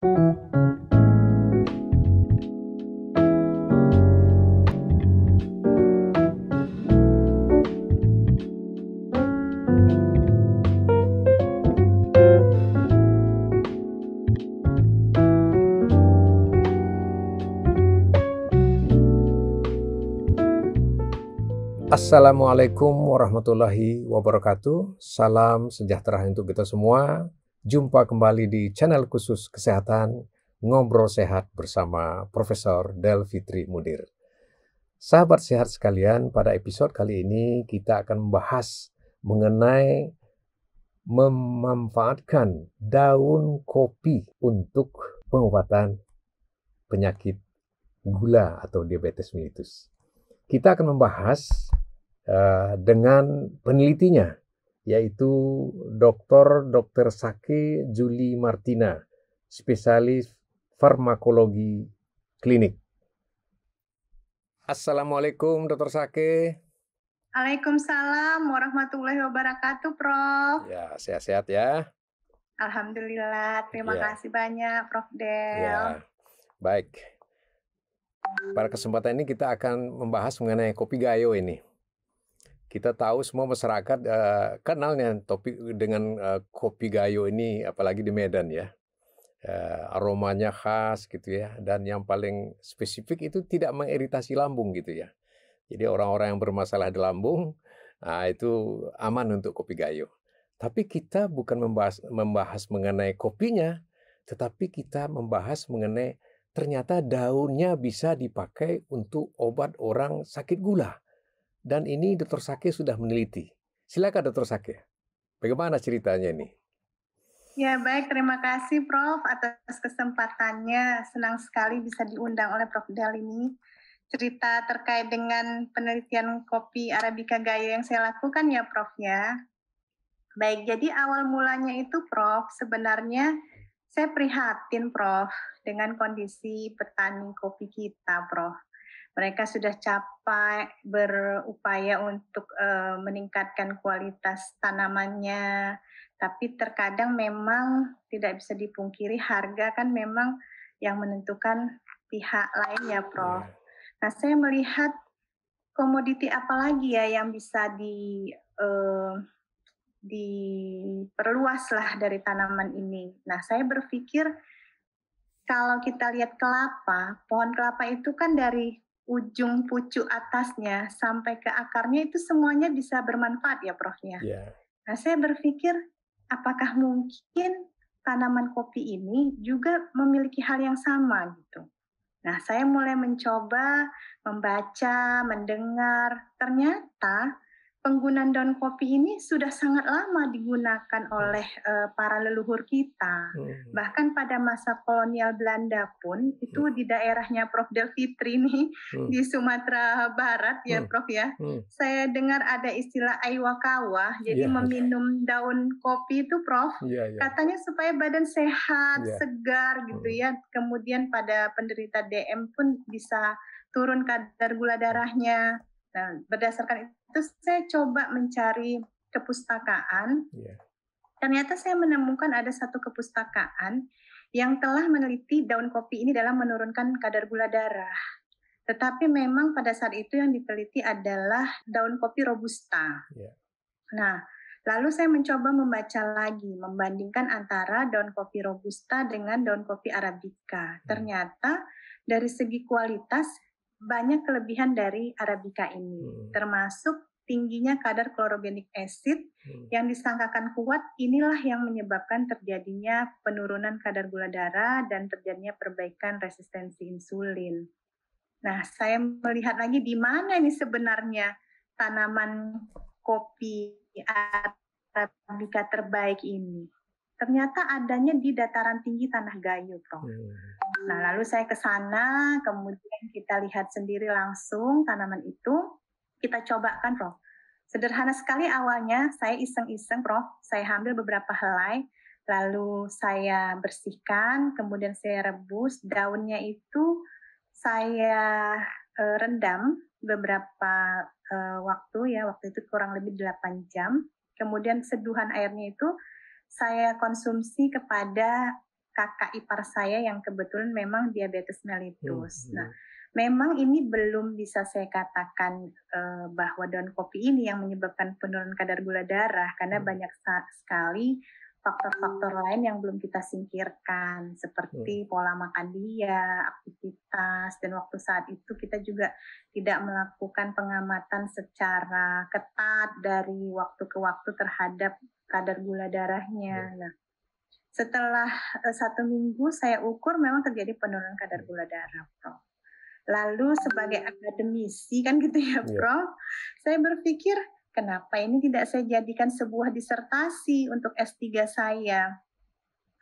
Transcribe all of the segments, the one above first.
Assalamualaikum warahmatullahi wabarakatuh. Salam sejahtera untuk kita semua. Jumpa kembali di channel khusus kesehatan Ngobrol Sehat bersama Profesor Del Fitri Mudir. Sahabat sehat sekalian, pada episode kali ini kita akan membahas mengenai memanfaatkan daun kopi untuk pengobatan penyakit gula atau diabetes mellitus. Kita akan membahas dengan penelitinya, yaitu Dr. Sake Julie Martina, spesialis farmakologi klinik. Assalamualaikum Dr. Sake. Waalaikumsalam warahmatullahi wabarakatuh, Prof. Ya, sehat-sehat ya. Alhamdulillah, terima kasih banyak, Prof. Del. Ya, baik. Pada kesempatan ini kita akan membahas mengenai kopi gayo ini. Kita tahu semua masyarakat kenalnya topik dengan kopi gayo ini, apalagi di Medan ya. Aromanya khas gitu ya, dan yang paling spesifik itu tidak mengiritasi lambung gitu ya. Jadi orang-orang yang bermasalah di lambung, itu aman untuk kopi gayo. Tapi kita bukan membahas mengenai kopinya, tetapi kita membahas mengenai ternyata daunnya bisa dipakai untuk obat orang sakit gula. Dan ini Dr. Sake sudah meneliti. Silakan Dr. Sake. Bagaimana ceritanya ini? Ya, baik. Terima kasih, Prof. atas kesempatannya. Senang sekali bisa diundang oleh Prof. Del ini. Cerita terkait dengan penelitian kopi Arabica Gayo yang saya lakukan ya, Prof. ya. Baik, jadi awal mulanya itu, Prof, sebenarnya saya prihatin, Prof, dengan kondisi petani kopi kita, Prof. Mereka sudah capek berupaya untuk meningkatkan kualitas tanamannya, tapi terkadang memang tidak bisa dipungkiri harga kan memang yang menentukan pihak lain ya, Prof. Nah, saya melihat komoditi apa lagi ya yang bisa diperluas lah dari tanaman ini. Nah, saya berpikir kalau kita lihat kelapa, pohon kelapa itu kan dari ujung pucuk atasnya sampai ke akarnya itu semuanya bisa bermanfaat ya, Prof. ya. Yeah. Nah, saya berpikir apakah mungkin tanaman kopi ini juga memiliki hal yang sama gitu. Nah, saya mulai mencoba membaca, mendengar, ternyata penggunaan daun kopi ini sudah sangat lama digunakan oleh para leluhur kita. Bahkan pada masa kolonial Belanda pun, itu di daerahnya Prof. Del Fitri nih, di Sumatera Barat ya, Prof. ya. Saya dengar ada istilah aiwakawa, jadi meminum daun kopi itu, Prof. Katanya supaya badan sehat, segar gitu ya. Kemudian pada penderita DM pun bisa turun kadar gula darahnya. Nah, berdasarkan itu saya coba mencari kepustakaan. Ternyata saya menemukan ada satu kepustakaan yang telah meneliti daun kopi ini dalam menurunkan kadar gula darah. Tetapi memang pada saat itu yang diteliti adalah daun kopi robusta. Nah, lalu saya mencoba membaca lagi, membandingkan antara daun kopi robusta dengan daun kopi arabica. Ternyata dari segi kualitas banyak kelebihan dari Arabica ini, termasuk tingginya kadar chlorogenic acid yang disangkakan kuat. Inilah yang menyebabkan terjadinya penurunan kadar gula darah dan terjadinya perbaikan resistensi insulin. Nah, saya melihat lagi di mana ini sebenarnya tanaman kopi Arabica terbaik ini. Ternyata adanya di dataran tinggi Tanah Gayo, Prof. Nah, lalu saya ke sana, kemudian kita lihat sendiri langsung tanaman itu, kita cobakan, Prof. Sederhana sekali awalnya, saya iseng-iseng, Prof. Saya ambil beberapa helai, lalu saya bersihkan, kemudian saya rebus, daunnya itu saya rendam beberapa waktu ya, waktu itu kurang lebih 8 jam. Kemudian seduhan airnya itu saya konsumsi kepada kakak ipar saya yang kebetulan memang diabetes Hmm, mellitus. Nah, hmm, memang ini belum bisa saya katakan bahwa daun kopi ini yang menyebabkan penurunan kadar gula darah, karena hmm, banyak sekali faktor-faktor lain yang belum kita singkirkan, hmm. seperti pola makan dia, aktivitas, dan waktu saat itu kita juga tidak melakukan pengamatan secara ketat dari waktu ke waktu terhadap kadar gula Hmm. darahnya. Nah, setelah 1 minggu saya ukur memang terjadi penurunan kadar Hmm. gula darah, Prof. Lalu sebagai akademisi kan gitu ya, Iya. Prof, saya berpikir kenapa ini tidak saya jadikan sebuah disertasi untuk S3 saya.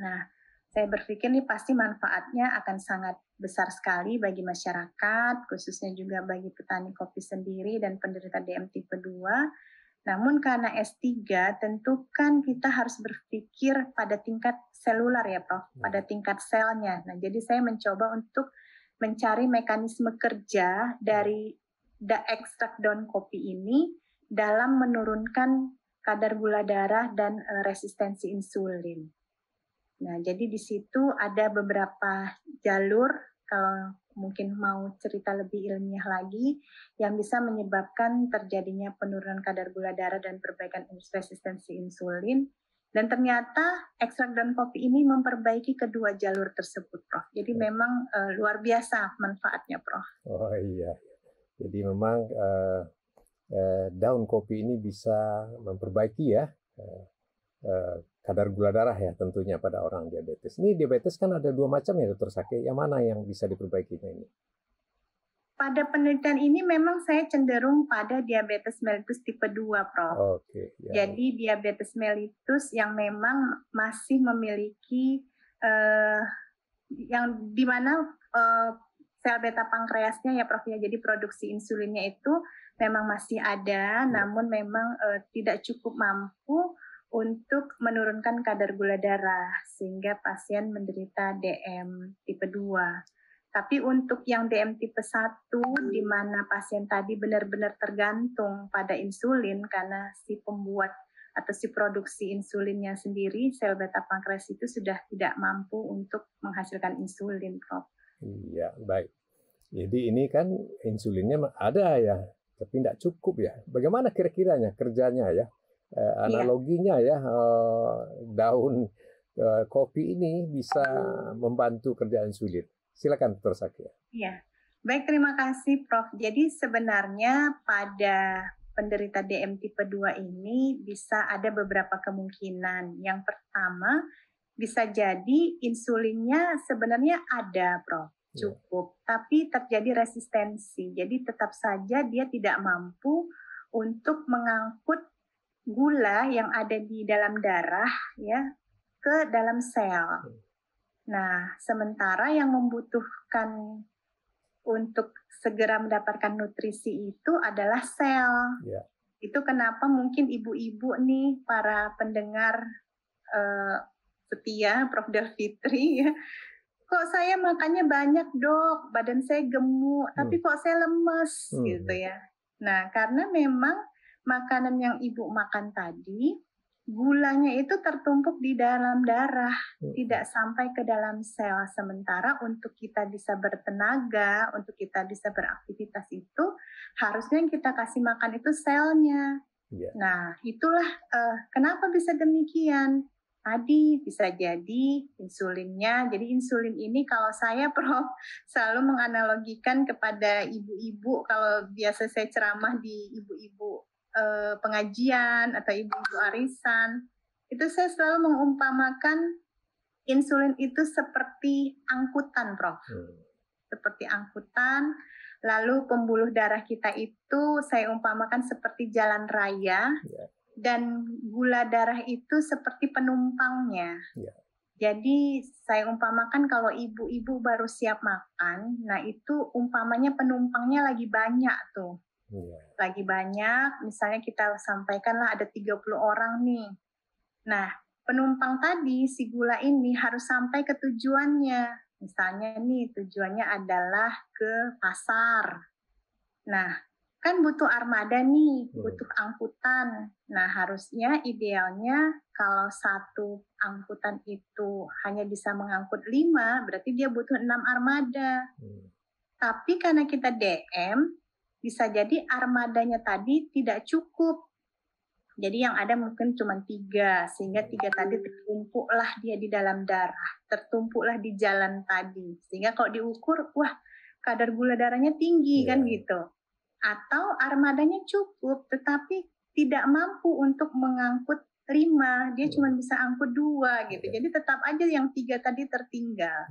Nah, saya berpikir nih pasti manfaatnya akan sangat besar sekali bagi masyarakat, khususnya juga bagi petani kopi sendiri dan penderita DM tipe 2. Namun karena S3 tentu kan kita harus berpikir pada tingkat selular ya Prof, pada tingkat selnya. Nah, jadi saya mencoba untuk mencari mekanisme kerja dari ekstrak daun kopi ini dalam menurunkan kadar gula darah dan resistensi insulin. Nah, jadi di situ ada beberapa jalur, kalau mungkin mau cerita lebih ilmiah lagi, yang bisa menyebabkan terjadinya penurunan kadar gula darah dan perbaikan resistensi insulin. Dan ternyata ekstrak daun kopi ini memperbaiki kedua jalur tersebut, Prof. Jadi memang luar biasa manfaatnya, Prof. Oh iya, jadi memang daun kopi ini bisa memperbaiki ya eh, kadar gula darah ya tentunya pada orang diabetes. Ini diabetes kan ada 2 macam ya Dokter Saki. Yang mana yang bisa diperbaikinya ini? Pada penelitian ini memang saya cenderung pada diabetes mellitus tipe 2, Prof. Oke, ya. Jadi diabetes mellitus yang memang masih memiliki yang di mana sel beta pankreasnya ya Prof ya, jadi produksi insulinnya itu memang masih ada, namun memang tidak cukup mampu untuk menurunkan kadar gula darah sehingga pasien menderita DM tipe 2. Tapi untuk yang DM tipe 1 di mana pasien tadi benar-benar tergantung pada insulin karena si pembuat atau si produksi insulinnya sendiri, sel beta pankreas itu sudah tidak mampu untuk menghasilkan insulin, Prof. Iya, baik. Jadi ini kan insulinnya ada ya, tapi tidak cukup ya. Bagaimana kira-kiranya kerjanya ya? Iya, Analoginya ya, daun kopi ini bisa membantu kerja insulin. Silakan Dokter Saki. iya. Baik, terima kasih, Prof. Jadi sebenarnya pada penderita DM tipe 2 ini bisa ada beberapa kemungkinan. Yang pertama, bisa jadi insulinnya sebenarnya ada, Prof, Ya, cukup, tapi terjadi resistensi. Jadi tetap saja dia tidak mampu untuk mengangkut gula yang ada di dalam darah ya ke dalam sel. Nah, sementara yang membutuhkan untuk segera mendapatkan nutrisi itu adalah sel. ya. Itu kenapa mungkin ibu-ibu nih, para pendengar eh, setia Prof. Delfitri ya, kok saya makannya banyak dok, badan saya gemuk, tapi kok saya lemes gitu ya. Nah, karena memang makanan yang ibu makan tadi, gulanya itu tertumpuk di dalam darah, tidak sampai ke dalam sel. Sementara untuk kita bisa bertenaga, untuk kita bisa beraktivitas itu, harusnya yang kita kasih makan itu selnya. Ya. Nah, itulah kenapa bisa demikian. Tadi bisa jadi insulinnya. Jadi insulin ini kalau saya Prof selalu menganalogikan kepada ibu-ibu kalau biasa saya ceramah di ibu-ibu pengajian atau ibu-ibu arisan. Itu saya selalu mengumpamakan insulin itu seperti angkutan, Prof. Seperti angkutan. Lalu pembuluh darah kita itu saya umpamakan seperti jalan raya. Dan gula darah itu seperti penumpangnya. Ya. Jadi saya umpamakan kalau ibu-ibu baru siap makan, nah itu umpamanya penumpangnya lagi banyak tuh. Ya. Lagi banyak, misalnya kita sampaikanlah ada 30 orang nih. Nah, penumpang tadi, si gula ini harus sampai ke tujuannya. Misalnya nih, tujuannya adalah ke pasar. Nah, kan butuh armada nih, Hmm. butuh angkutan. Nah, harusnya idealnya kalau satu angkutan itu hanya bisa mengangkut 5, berarti dia butuh 6 armada. Tapi karena kita DM, bisa jadi armadanya tadi tidak cukup. Jadi yang ada mungkin cuma 3, sehingga 3 tadi tertumpuklah dia di dalam darah, tertumpuklah di jalan tadi. Sehingga kalau diukur, wah kadar gula darahnya tinggi kan gitu. Atau armadanya cukup, tetapi tidak mampu untuk mengangkut 5, dia cuma bisa angkut 2 gitu. Jadi tetap aja yang 3 tadi tertinggal.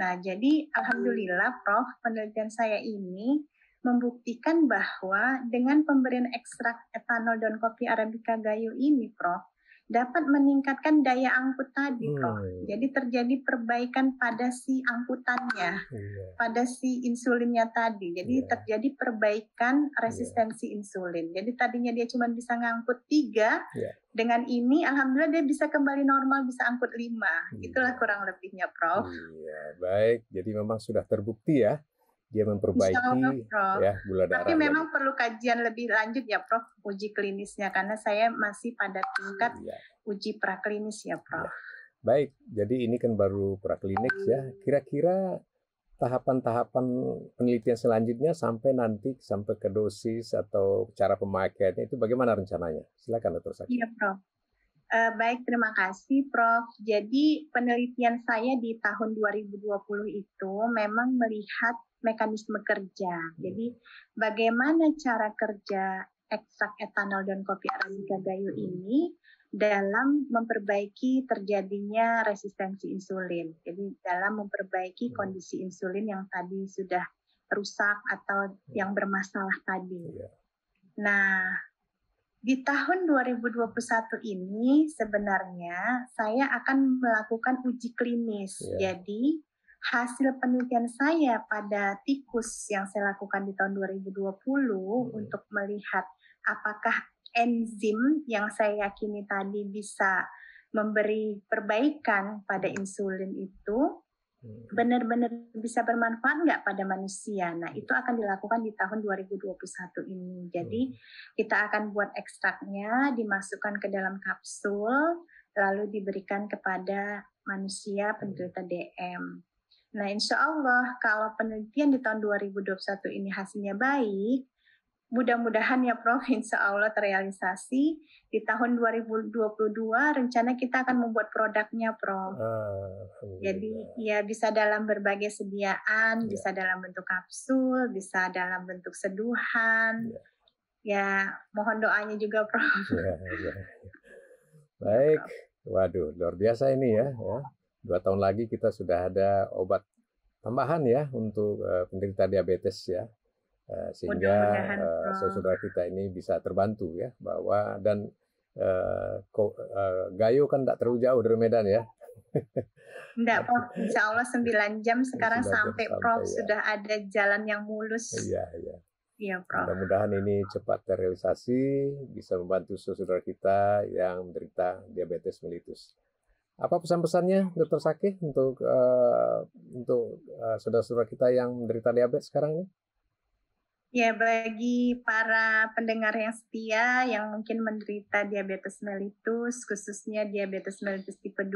Nah, jadi alhamdulillah Prof, penelitian saya ini membuktikan bahwa dengan pemberian ekstrak etanol daun kopi Arabica Gayo ini, Prof, dapat meningkatkan daya angkut tadi, Prof. Jadi terjadi perbaikan pada si angkutannya, pada si insulinnya tadi. Jadi terjadi perbaikan resistensi insulin. Jadi tadinya dia cuma bisa ngangkut 3, dengan ini alhamdulillah dia bisa kembali normal, bisa angkut 5. Itulah kurang lebihnya, Prof. Iya, baik. Jadi memang sudah terbukti ya, dia memperbaiki Prof. ya gula darah. Tapi memang perlu kajian lebih lanjut ya, Prof, uji klinisnya, karena saya masih pada tingkat uji praklinis ya, Prof. Baik, jadi ini kan baru praklinik ya. Kira-kira tahapan-tahapan penelitian selanjutnya sampai ke dosis atau cara pemakaiannya itu bagaimana rencananya? Silakan Dr. Saki. Iya, Prof. Baik, terima kasih Prof. Jadi penelitian saya di tahun 2020 itu memang melihat mekanisme kerja. Jadi bagaimana cara kerja ekstrak etanol dan kopi Arabica Gayo ini dalam memperbaiki terjadinya resistensi insulin. Jadi dalam memperbaiki kondisi insulin yang tadi sudah rusak atau yang bermasalah tadi. Nah, di tahun 2021 ini sebenarnya saya akan melakukan uji klinis. Jadi hasil penelitian saya pada tikus yang saya lakukan di tahun 2020 untuk melihat apakah enzim yang saya yakini tadi bisa memberi perbaikan pada insulin itu benar-benar bisa bermanfaat nggak pada manusia. Nah, itu akan dilakukan di tahun 2021 ini. Jadi, kita akan buat ekstraknya, dimasukkan ke dalam kapsul, lalu diberikan kepada manusia penderita DM. Nah, insya Allah kalau penelitian di tahun 2021 ini hasilnya baik, mudah-mudahan ya Prof, insya Allah terrealisasi. Di tahun 2022 rencana kita akan membuat produknya, Prof. Jadi ya bisa dalam berbagai sediaan, bisa dalam bentuk kapsul, bisa dalam bentuk seduhan. Ya mohon doanya juga, Prof. Baik, waduh luar biasa ini ya. 2 tahun lagi kita sudah ada obat tambahan ya untuk penderita diabetes ya. Sehingga saudara kita ini bisa terbantu ya, bahwa dan Gayo kan tidak terlalu jauh dari Medan ya. Enggak, Prof. Insya Allah 9 jam sekarang sampai Prof sudah ada jalan yang mulus. Iya, Prof. Mudah-mudahan ini cepat terrealisasi, bisa membantu saudara kita yang menderita diabetes mellitus. Apa pesan-pesannya, Dr. Saki, untuk saudara-saudara kita yang menderita diabetes sekarang ini? Ya, bagi para pendengar yang setia yang mungkin menderita diabetes mellitus, khususnya diabetes mellitus tipe 2,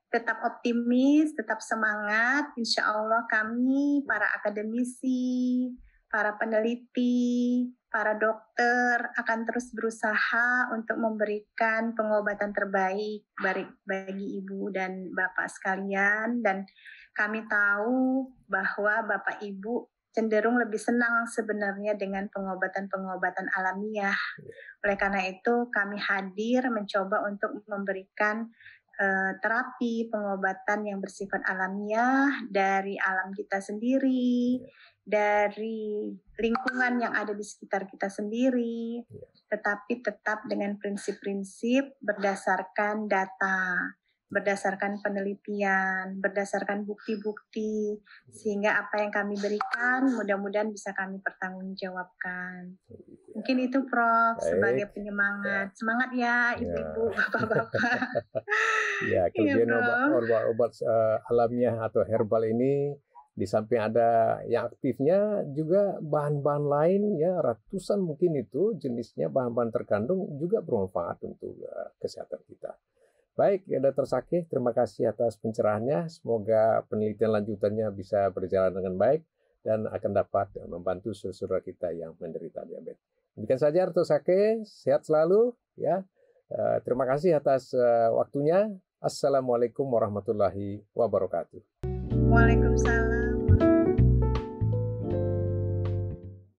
tetap optimis, tetap semangat. Insya Allah kami, para akademisi, para peneliti, para dokter akan terus berusaha untuk memberikan pengobatan terbaik bagi ibu dan bapak sekalian. Dan kami tahu bahwa bapak ibu cenderung lebih senang sebenarnya dengan pengobatan-pengobatan alamiah. Oleh karena itu kami hadir mencoba untuk memberikan terapi pengobatan yang bersifat alamiah dari alam kita sendiri, dari lingkungan yang ada di sekitar kita sendiri, tetapi tetap dengan prinsip-prinsip berdasarkan data, berdasarkan penelitian, berdasarkan bukti-bukti, sehingga apa yang kami berikan mudah-mudahan bisa kami pertanggungjawabkan. Mungkin itu Prof, sebagai penyemangat. Semangat ya ibu-ibu, bapak-bapak. Ya, kelebihan obat-obat alamiah atau herbal ini Di samping ada yang aktifnya juga bahan-bahan lain ya ratusan mungkin itu jenisnya bahan-bahan terkandung juga bermanfaat untuk kesehatan kita. Baik, ya Dr. Sakih, terima kasih atas pencerahannya. Semoga penelitian lanjutannya bisa berjalan dengan baik dan akan dapat membantu saudara kita yang menderita diabetes. Demikian saja Dr. Sakih, sehat selalu ya. Terima kasih atas waktunya. Assalamualaikum warahmatullahi wabarakatuh. Waalaikumsalam.